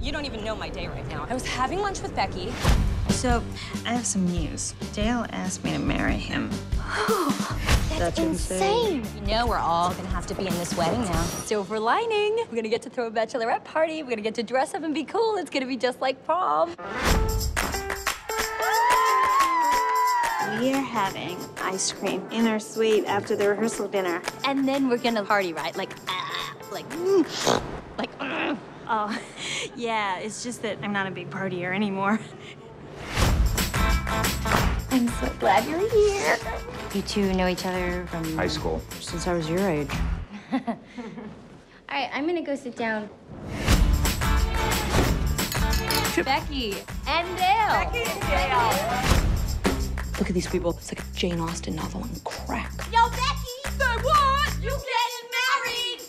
You don't even know my day right now. I was having lunch with Becky. So, I have some news. Dale asked me to marry him. That's insane. You know we're all gonna have to be in this wedding now. Silver lining. We're gonna get to throw a bachelorette party. We're gonna get to dress up and be cool. It's gonna be just like prom. We are having ice cream in our suite after the rehearsal dinner. And then we're gonna party, right? Like. Oh, yeah, it's just that I'm not a big partier anymore. I'm so glad you're here. You two know each other from high school. Since I was your age. All right, I'm gonna go sit down. Becky and Dale. Look at these people. It's like a Jane Austen novel on crack. Yo, Becky! Say what? You getting married!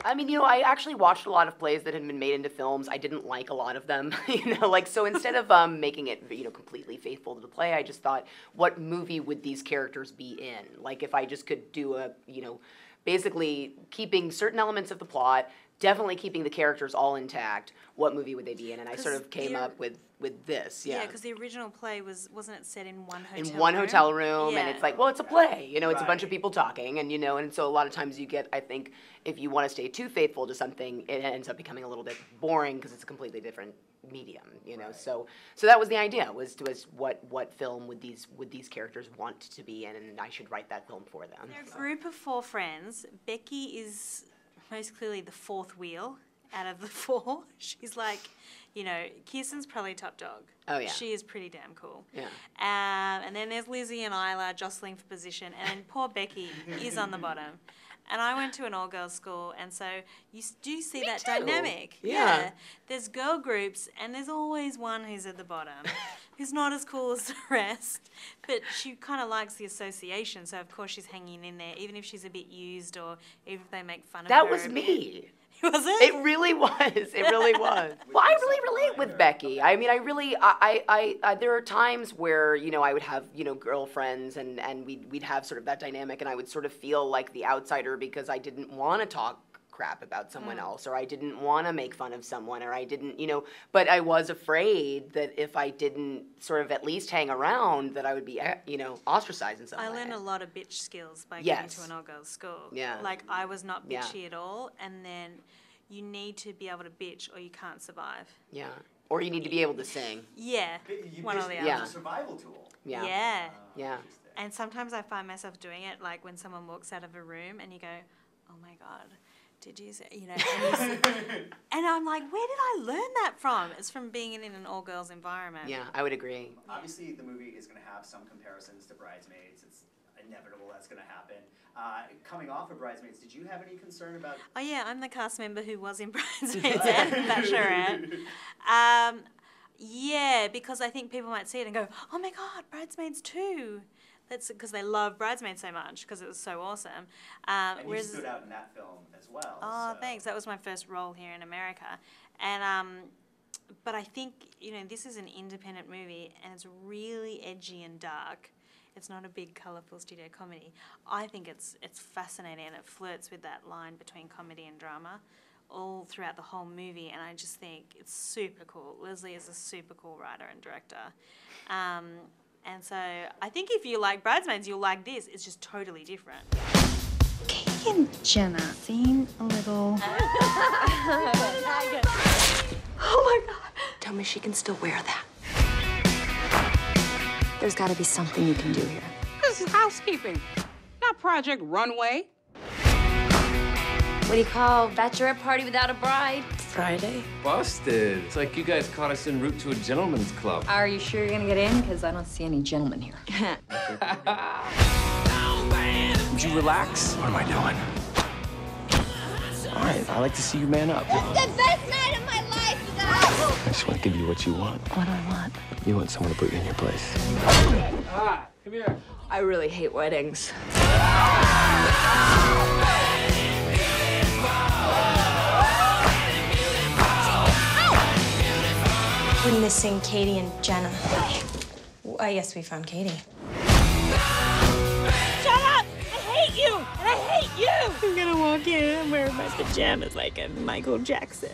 I mean, you know, I actually watched a lot of plays that had been made into films. I didn't like a lot of them, you know, like, so instead of making it, you know, completely faithful to the play, I just thought, what movie would these characters be in? Like, if I just could do a, you know, basically keeping certain elements of the plot, definitely keeping the characters all intact, what movie would they be in? And I sort of came up with this, yeah. Yeah, because the original play wasn't it set in one hotel room? In one hotel room, yeah. and it's like, well, it's a play, you know, it's a bunch of people talking, and, you know, and so a lot of times you get, I think, if you want to stay too faithful to something, it ends up becoming a little bit boring because it's a completely different medium, you know. So that was the idea, was what film would these characters want to be in, and I should write that film for them. They're a group of 4 friends. Becky is most clearly the 4th wheel out of the 4. She's like, you know, Kirsten's probably top dog. Oh, yeah. She is pretty damn cool. Yeah. And then there's Lizzie and Isla jostling for position, and then poor Becky is on the bottom. And I went to an all-girls school, and so you do see that dynamic. Yeah. There's girl groups, and there's always one who's at the bottom, who's not as cool as the rest, but she kind of likes the association, so of course she's hanging in there, even if she's a bit used or even if they make fun of her. That was me. Was it? It really was. It really was. Well, I really relate with Becky. I mean, I there are times where, you know, I would have, you know, girlfriends and we'd have sort of that dynamic, and I would sort of feel like the outsider because I didn't want to talk crap about someone else, or I didn't want to make fun of someone, or I didn't, you know, but I was afraid that if I didn't sort of at least hang around, that I would be, you know, ostracized in some way. I learned a lot of bitch skills by going to an all-girls school. Yeah. Like, I was not bitchy at all, and then you need to be able to bitch or you can't survive. Yeah. Or you need to be able to sing. Yeah. One or the other. Yeah. It's a survival tool. Yeah. Yeah. Yeah. And sometimes I find myself doing it, like when someone walks out of a room and you go, oh my God, did you say, you know, and I'm like, where did I learn that from? It's from being in an all-girls environment. Yeah, I would agree. Obviously, the movie is going to have some comparisons to Bridesmaids. It's inevitable that's going to happen. Coming off of Bridesmaids, did you have any concern about... Oh, yeah, I'm the cast member who was in Bridesmaids and Bachelorette. Yeah, because I think people might see it and go, oh my God, Bridesmaids 2. That's because they love Bridesmaids so much because it was so awesome. And you stood out in that film as well. Oh, so. thanks. That was my first role here in America. And but I think, you know, this is an independent movie and it's really edgy and dark. It's not a big, colourful studio comedy. I think it's fascinating, and it flirts with that line between comedy and drama all throughout the whole movie, and I just think it's super cool. Leslye is a super cool writer and director. And so I think if you like Bridesmaids, you'll like this. It's just totally different. Katie and Jenna seem a little... Oh my God. Tell me she can still wear that. There's got to be something you can do here. This is housekeeping, not Project Runway. What do you call bachelorette party without a bride? Friday? Busted. It's like you guys caught us en route to a gentleman's club. Are you sure you're gonna get in? Because I don't see any gentlemen here. Would you relax? What am I doing? All right, I like to see you man up. It's the best night of my life, you guys! I just want to give you what you want. What do I want? You want someone to put you in your place. Come here. I really hate weddings. We're missing Katie and Jenna. Yes, we found Katie. Shut up! I hate you! And I hate you! I'm gonna walk in and wear my pajamas like a Michael Jackson.